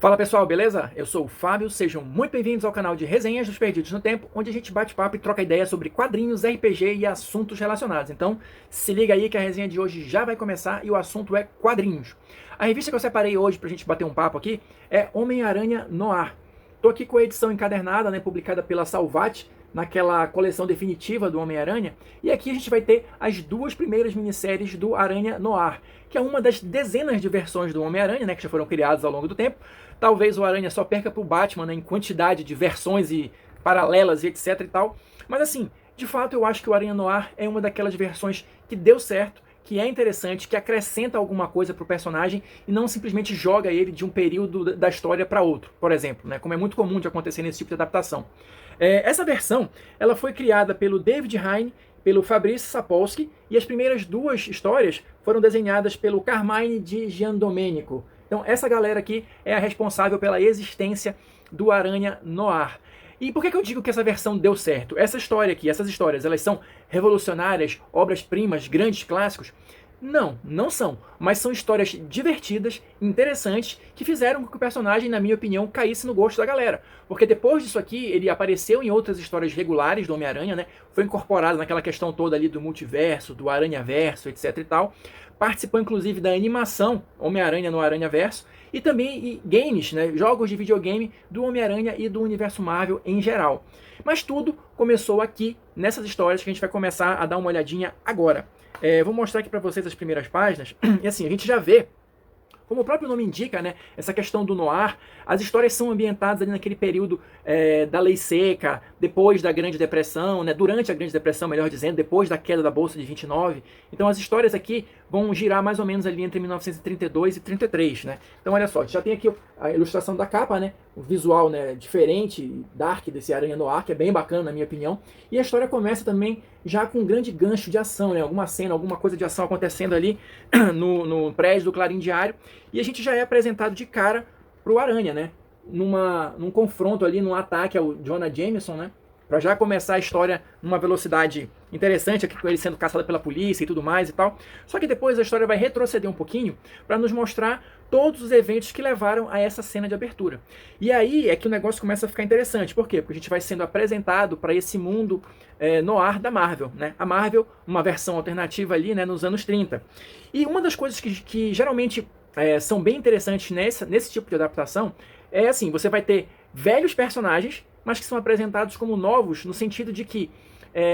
Fala pessoal, beleza? Eu sou o Fábio, sejam muito bem-vindos ao canal de Resenhas dos Perdidos no Tempo, onde a gente bate papo e troca ideia sobre quadrinhos, RPG e assuntos relacionados. Então, se liga aí que a resenha de hoje já vai começar e o assunto é quadrinhos. A revista que eu separei hoje pra gente bater um papo aqui é Homem-Aranha Noir. Tô aqui com a edição encadernada, né, publicada pela Salvat, naquela coleção definitiva do Homem-Aranha, e aqui a gente vai ter as duas primeiras minisséries do Aranha Noir, que é uma das dezenas de versões do Homem-Aranha, né, que já foram criadas ao longo do tempo. Talvez o Aranha só perca pro Batman, né, em quantidade de versões e paralelas e etc e tal, mas assim, de fato eu acho que o Aranha Noir é uma daquelas versões que deu certo, que é interessante, que acrescenta alguma coisa pro personagem e não simplesmente joga ele de um período da história para outro, por exemplo, né, como é muito comum de acontecer nesse tipo de adaptação. Essa versão ela foi criada pelo David Hine, pelo Fabrice Sapolsky, e as primeiras duas histórias foram desenhadas pelo Carmine Di Giandomenico. Então essa galera aqui é a responsável pela existência do Aranha Noir. E por que eu digo que essa versão deu certo? Essa história aqui, essas histórias, elas são revolucionárias, obras-primas, grandes clássicos? Não, não são. Mas são histórias divertidas, interessantes, que fizeram com que o personagem, na minha opinião, caísse no gosto da galera. Porque depois disso aqui, ele apareceu em outras histórias regulares do Homem-Aranha, né? Foi incorporado naquela questão toda ali do multiverso, do Aranhaverso, etc e tal. Participou, inclusive, da animação Homem-Aranha no Aranhaverso. E também games, né? Jogos de videogame do Homem-Aranha e do universo Marvel em geral. Mas tudo começou aqui, nessas histórias que a gente vai começar a dar uma olhadinha agora. Vou mostrar aqui para vocês as primeiras páginas. E assim, a gente já vê, como o próprio nome indica, né, essa questão do noir, as histórias são ambientadas ali naquele período da Lei Seca, depois da Grande Depressão, né, durante a Grande Depressão, melhor dizendo, depois da queda da Bolsa de 29. Então as histórias aqui vão girar mais ou menos ali entre 1932 e 33, né? Então olha só, já tem aqui a ilustração da capa, né, o visual, né, diferente, dark desse Aranha Noir, que é bem bacana na minha opinião. E a história começa também já com um grande gancho de ação, né, alguma cena, alguma coisa de ação acontecendo ali no prédio do Clarim Diário. E a gente já é apresentado de cara pro Aranha, né? Num confronto ali, num ataque ao Jonah Jameson, né? Pra já começar a história numa velocidade interessante, aqui com ele sendo caçado pela polícia e tudo mais e tal. Só que depois a história vai retroceder um pouquinho para nos mostrar todos os eventos que levaram a essa cena de abertura. E aí é que o negócio começa a ficar interessante. Por quê? Porque a gente vai sendo apresentado para esse mundo noir da Marvel, né? A Marvel, uma versão alternativa ali, né, nos anos 30. E uma das coisas que geralmente são bem interessantes nesse tipo de adaptação é assim, você vai ter velhos personagens, mas que são apresentados como novos, no sentido de que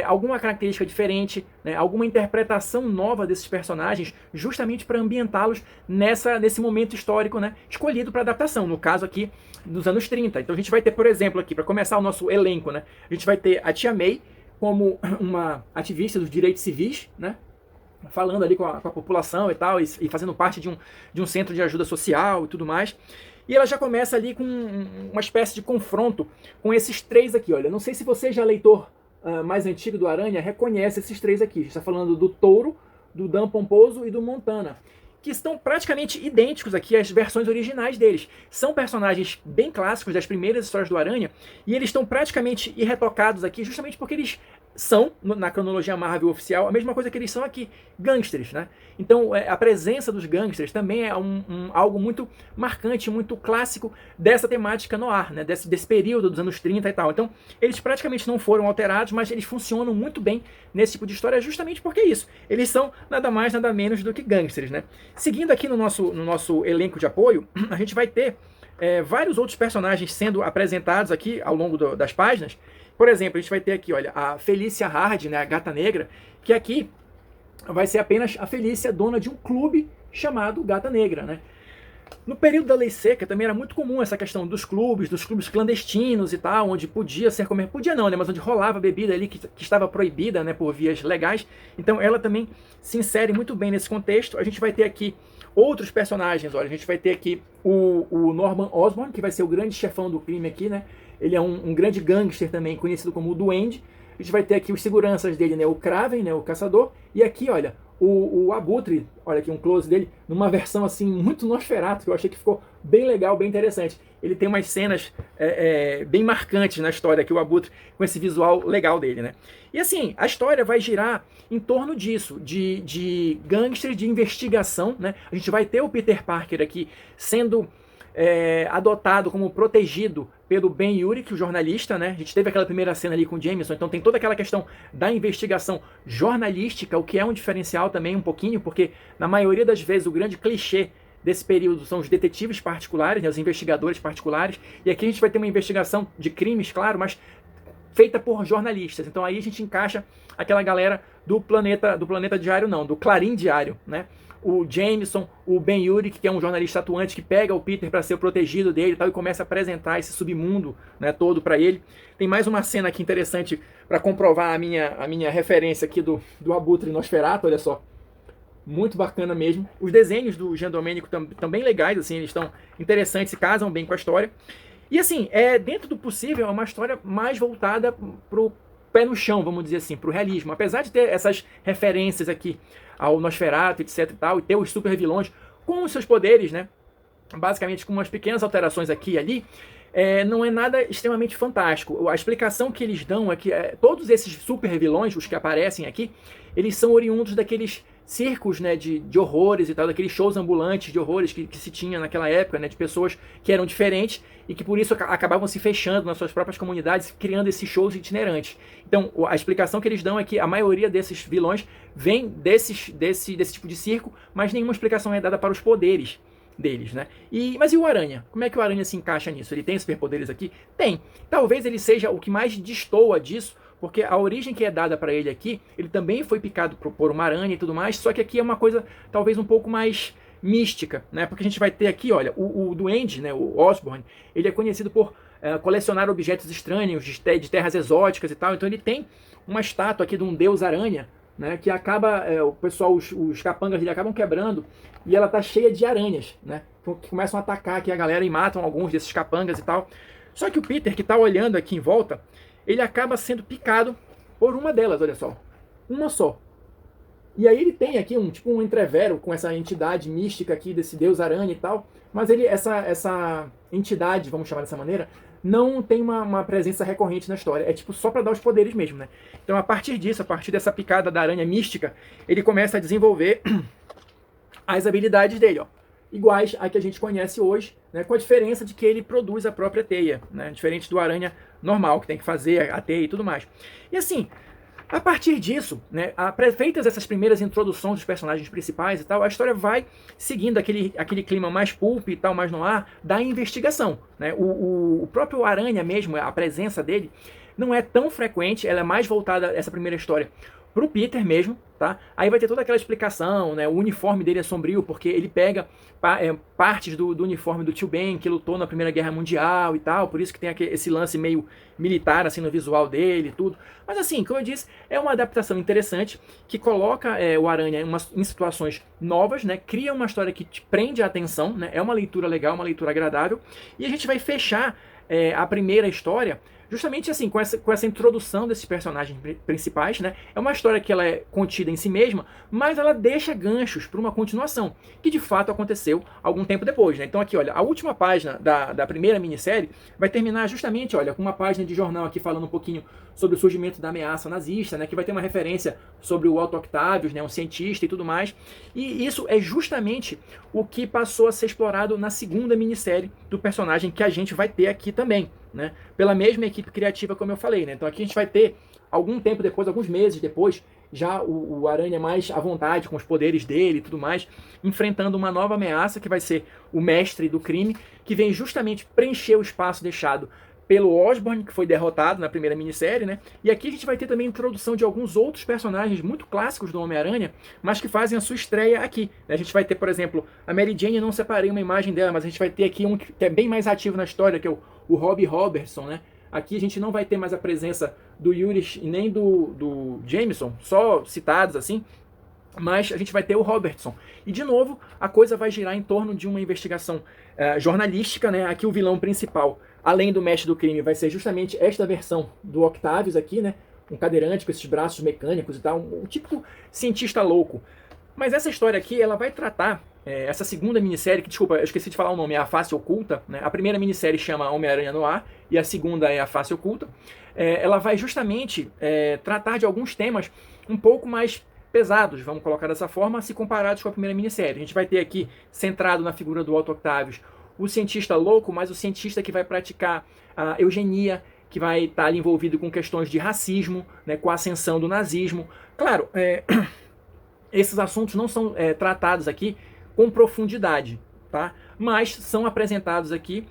alguma característica diferente, né, alguma interpretação nova desses personagens, justamente para ambientá-los nesse momento histórico, né, escolhido para adaptação, no caso aqui dos anos 30. Então a gente vai ter, por exemplo, aqui, para começar o nosso elenco, né, a gente vai ter a Tia May como uma ativista dos direitos civis, né, falando ali com a população e tal, e fazendo parte de um centro de ajuda social e tudo mais. E ela já começa ali com uma espécie de confronto com esses três aqui, olha. Não sei se você já é leitor mais antigo do Aranha, reconhece esses três aqui. A gente está falando do Touro, do Dan Pomposo e do Montana, que estão praticamente idênticos aqui às versões originais deles. São personagens bem clássicos das primeiras histórias do Aranha, e eles estão praticamente irretocados aqui, justamente porque eles são, na cronologia Marvel oficial, a mesma coisa que eles são aqui, gangsters, né? Então a presença dos gangsters também é algo muito marcante, muito clássico dessa temática noir, né? Desse período dos anos 30 e tal. Então eles praticamente não foram alterados, mas eles funcionam muito bem nesse tipo de história, justamente porque é isso. Eles são nada mais, nada menos do que gangsters, né? Seguindo aqui no nosso elenco de apoio, a gente vai ter vários outros personagens sendo apresentados aqui ao longo das páginas. Por exemplo, a gente vai ter aqui, olha, a Felícia Hard, né, a Gata Negra, que aqui vai ser apenas a Felícia, dona de um clube chamado Gata Negra, né? No período da Lei Seca também era muito comum essa questão dos clubes clandestinos e tal, onde podia ser comer, podia não, né, mas onde rolava bebida ali que estava proibida, né, por vias legais. Então ela também se insere muito bem nesse contexto. A gente vai ter aqui outros personagens, olha, a gente vai ter aqui o Norman Osborn, que vai ser o grande chefão do crime aqui, né? Ele é um grande gangster também, conhecido como o Duende. A gente vai ter aqui os seguranças dele, né? O Kraven, né? O caçador. E aqui, olha, o Abutre, olha aqui um close dele, numa versão assim muito Nosferatu, que eu achei que ficou bem legal, bem interessante. Ele tem umas cenas bem marcantes na história aqui, o Abutre, com esse visual legal dele, né? E assim, a história vai girar em torno disso, de gangsters, de investigação, né? A gente vai ter o Peter Parker aqui sendo adotado como protegido pelo Ben Urich, o jornalista, né? A gente teve aquela primeira cena ali com o Jameson, então tem toda aquela questão da investigação jornalística, o que é um diferencial também um pouquinho, porque na maioria das vezes o grande clichê desse período são os detetives particulares, né, os investigadores particulares, e aqui a gente vai ter uma investigação de crimes, claro, mas feita por jornalistas. Então aí a gente encaixa aquela galera do Planeta Diário, não, do Clarim Diário, né? O Jameson, o Ben Urich, que é um jornalista atuante que pega o Peter para ser o protegido dele e tal, e começa a apresentar esse submundo, né, todo para ele. Tem mais uma cena aqui interessante para comprovar a minha referência aqui do Abutre Nosferatu, olha só. Muito bacana mesmo. Os desenhos do Jean Domênico também legais, assim, eles estão interessantes, se casam bem com a história. E assim, dentro do possível, é uma história mais voltada pro pé no chão, vamos dizer assim, pro realismo. Apesar de ter essas referências aqui ao Nosferatu, etc e tal, e ter os super vilões com os seus poderes, né? Basicamente com umas pequenas alterações aqui e ali, não é nada extremamente fantástico. A explicação que eles dão é que todos esses super vilões, os que aparecem aqui, eles são oriundos daqueles circos, né, de horrores e tal, daqueles shows ambulantes de horrores que se tinha naquela época, né, de pessoas que eram diferentes e que por isso acabavam se fechando nas suas próprias comunidades, criando esses shows itinerantes. Então, a explicação que eles dão é que a maioria desses vilões vem desse tipo de circo, mas nenhuma explicação é dada para os poderes deles, né? Mas e o Aranha? Como é que o Aranha se encaixa nisso? Ele tem superpoderes aqui? Tem. Talvez ele seja o que mais destoa disso, porque a origem que é dada para ele aqui, ele também foi picado por uma aranha e tudo mais, só que aqui é uma coisa talvez um pouco mais mística, né? Porque a gente vai ter aqui, olha, o Duende, né, o Osborn, ele é conhecido por colecionar objetos estranhos de terras exóticas e tal, então ele tem uma estátua aqui de um deus aranha, né, que acaba, o pessoal, os capangas dele acabam quebrando, e ela tá cheia de aranhas, né, que começam a atacar aqui a galera e matam alguns desses capangas e tal. Só que o Peter, que tá olhando aqui em volta, ele acaba sendo picado por uma delas, olha só. Uma só. E aí ele tem aqui um entrevero com essa entidade mística aqui desse deus aranha e tal, mas essa entidade, vamos chamar dessa maneira, não tem uma presença recorrente na história. É tipo só para dar os poderes mesmo, né? Então a partir disso, a partir dessa picada da aranha mística, ele começa a desenvolver as habilidades dele, ó, iguais a que a gente conhece hoje, né, com a diferença de que ele produz a própria teia, né, diferente do aranha normal, que tem que fazer a teia e tudo mais. E assim, a partir disso, né, feitas essas primeiras introduções dos personagens principais e tal, a história vai seguindo aquele clima mais pulp e tal, mais no ar, da investigação. Né? O próprio Aranha mesmo, a presença dele, não é tão frequente, ela é mais voltada, essa primeira história, pro Peter mesmo, tá? Aí vai ter toda aquela explicação, né? O uniforme dele é sombrio, porque ele pega partes do uniforme do Tio Ben, que lutou na Primeira Guerra Mundial e tal, por isso que tem esse lance meio militar, assim, no visual dele e tudo. Mas assim, como eu disse, é uma adaptação interessante, que coloca o Aranha em situações novas, né? Cria uma história que te prende a atenção, né? É uma leitura legal, uma leitura agradável, e a gente vai fechar a primeira história justamente assim, com essa introdução desses personagens principais, né? É uma história que ela é contida em si mesma, mas ela deixa ganchos para uma continuação, que de fato aconteceu algum tempo depois, né? Então aqui, olha, a última página da primeira minissérie vai terminar justamente, olha, com uma página de jornal aqui falando um pouquinho sobre o surgimento da ameaça nazista, né? Que vai ter uma referência sobre o Otto Octavius, né? Um cientista e tudo mais. E isso é justamente o que passou a ser explorado na segunda minissérie do personagem que a gente vai ter aqui também, né? Pela mesma equipe criativa, como eu falei, né? Então aqui a gente vai ter, algum tempo depois, alguns meses depois, já o Aranha mais à vontade, com os poderes dele e tudo mais, enfrentando uma nova ameaça, que vai ser o Mestre do Crime, que vem justamente preencher o espaço deixado pelo Osborn, que foi derrotado na primeira minissérie, né? E aqui a gente vai ter também a introdução de alguns outros personagens muito clássicos do Homem-Aranha, mas que fazem a sua estreia aqui, né? A gente vai ter, por exemplo, a Mary Jane, eu não separei uma imagem dela, mas a gente vai ter aqui um que é bem mais ativo na história, que é o Robbie Robertson, né? Aqui a gente não vai ter mais a presença do Urich e nem do Jameson, só citados assim, mas a gente vai ter o Robertson. E de novo, a coisa vai girar em torno de uma investigação jornalística, né? Aqui o vilão principal, além do Mestre do Crime, vai ser justamente esta versão do Octavius aqui, né? Um cadeirante com esses braços mecânicos e tal, um típico cientista louco. Mas essa história aqui, ela vai tratar, essa segunda minissérie, que, desculpa, eu esqueci de falar o nome, é A Face Oculta, né? A primeira minissérie chama Homem-Aranha no Ar, e a segunda é A Face Oculta. Ela vai justamente tratar de alguns temas um pouco mais pesados, vamos colocar dessa forma, se comparados com a primeira minissérie. A gente vai ter aqui, centrado na figura do Otto Octavius, o cientista louco, mas o cientista que vai praticar a eugenia, que vai estar ali envolvido com questões de racismo, né, com a ascensão do nazismo. Claro, esses assuntos não são tratados aqui com profundidade, tá? Mas são apresentados aqui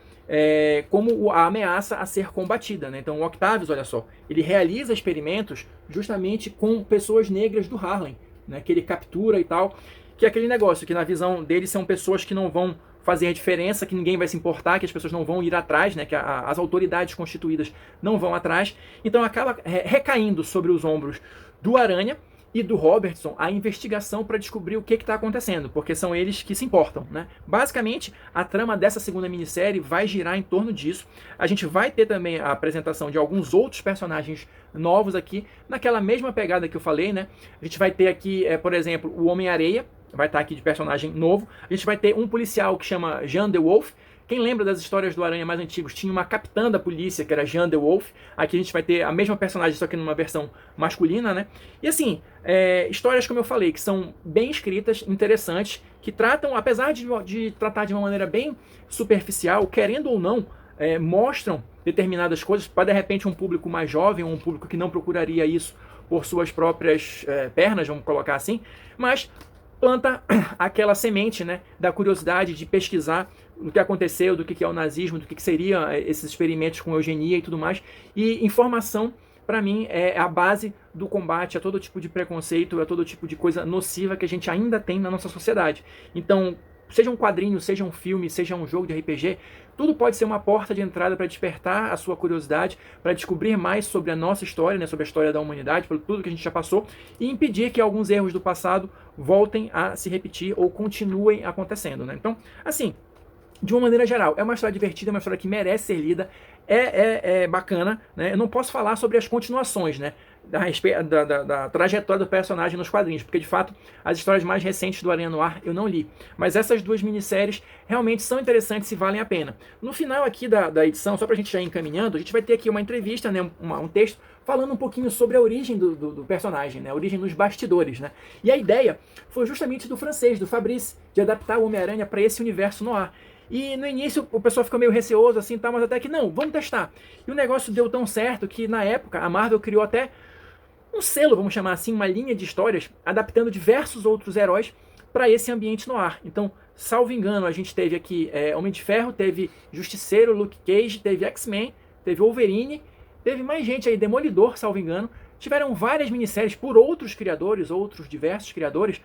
como a ameaça a ser combatida, né? Então o Octavius, olha só, ele realiza experimentos justamente com pessoas negras do Harlem, né, que ele captura e tal, que é aquele negócio que na visão dele são pessoas que não vão fazer a diferença, que ninguém vai se importar, que as pessoas não vão ir atrás, né, que as autoridades constituídas não vão atrás. Então acaba recaindo sobre os ombros do Aranha e do Robertson a investigação para descobrir o que está acontecendo, porque são eles que se importam, né? Basicamente, a trama dessa segunda minissérie vai girar em torno disso. A gente vai ter também a apresentação de alguns outros personagens novos aqui, naquela mesma pegada que eu falei, né? A gente vai ter aqui, por exemplo, o Homem-Areia, vai estar aqui de personagem novo. A gente vai ter um policial que chama Jean the Wolf. Quem lembra das histórias do Aranha mais antigos, tinha uma capitã da polícia, que era Jean the Wolf. Aqui a gente vai ter a mesma personagem, só que numa versão masculina, né? E assim, histórias, como eu falei, que são bem escritas, interessantes, que tratam, apesar de tratar de uma maneira bem superficial, querendo ou não, mostram determinadas coisas para, de repente, um público mais jovem, ou um público que não procuraria isso por suas próprias pernas, vamos colocar assim, mas planta aquela semente, né, da curiosidade de pesquisar o que aconteceu, do que é o nazismo, do que seriam esses experimentos com eugenia e tudo mais. E informação, para mim, é a base do combate a todo tipo de preconceito, a todo tipo de coisa nociva que a gente ainda tem na nossa sociedade. Então, seja um quadrinho, seja um filme, seja um jogo de RPG, tudo pode ser uma porta de entrada para despertar a sua curiosidade, para descobrir mais sobre a nossa história, né, sobre a história da humanidade, por tudo que a gente já passou, e impedir que alguns erros do passado voltem a se repetir ou continuem acontecendo, né? Então, assim, de uma maneira geral, é uma história divertida, é uma história que merece ser lida, é bacana, né? Eu não posso falar sobre as continuações, né, da trajetória do personagem nos quadrinhos, porque de fato as histórias mais recentes do Aranha Noir eu não li, mas essas duas minisséries realmente são interessantes e valem a pena. No final aqui da edição, só pra gente já ir encaminhando, a gente vai ter aqui uma entrevista, né, um texto falando um pouquinho sobre a origem do personagem, né, a origem nos bastidores, né, e a ideia foi justamente do francês, do Fabrice, de adaptar o Homem-Aranha para esse universo noir. E no início o pessoal ficou meio receoso assim, tá, mas até que não, vamos testar. E o negócio deu tão certo que na época a Marvel criou até um selo, vamos chamar assim, uma linha de histórias adaptando diversos outros heróis para esse ambiente no ar. Então, salvo engano, a gente teve aqui Homem de Ferro, teve Justiceiro, Luke Cage, teve X-Men, teve Wolverine, teve mais gente aí, Demolidor, salvo engano. Tiveram várias minisséries por outros criadores, outros diversos criadores,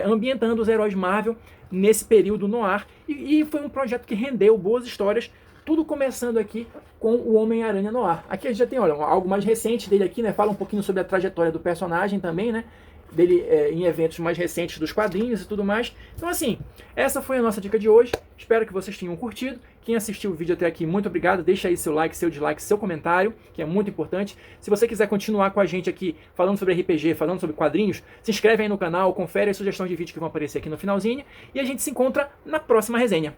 ambientando os heróis Marvel nesse período no ar. E foi um projeto que rendeu boas histórias, tudo começando aqui com o Homem-Aranha no ar. Aqui a gente já tem, olha, algo mais recente dele aqui, né? Fala um pouquinho sobre a trajetória do personagem também, né? Dele em eventos mais recentes dos quadrinhos e tudo mais. Então assim, essa foi a nossa dica de hoje. Espero que vocês tenham curtido. Quem assistiu o vídeo até aqui, muito obrigado. Deixa aí seu like, seu dislike, seu comentário, que é muito importante. Se você quiser continuar com a gente aqui, falando sobre RPG, falando sobre quadrinhos, se inscreve aí no canal, confere as sugestões de vídeo que vão aparecer aqui no finalzinho. E a gente se encontra na próxima resenha.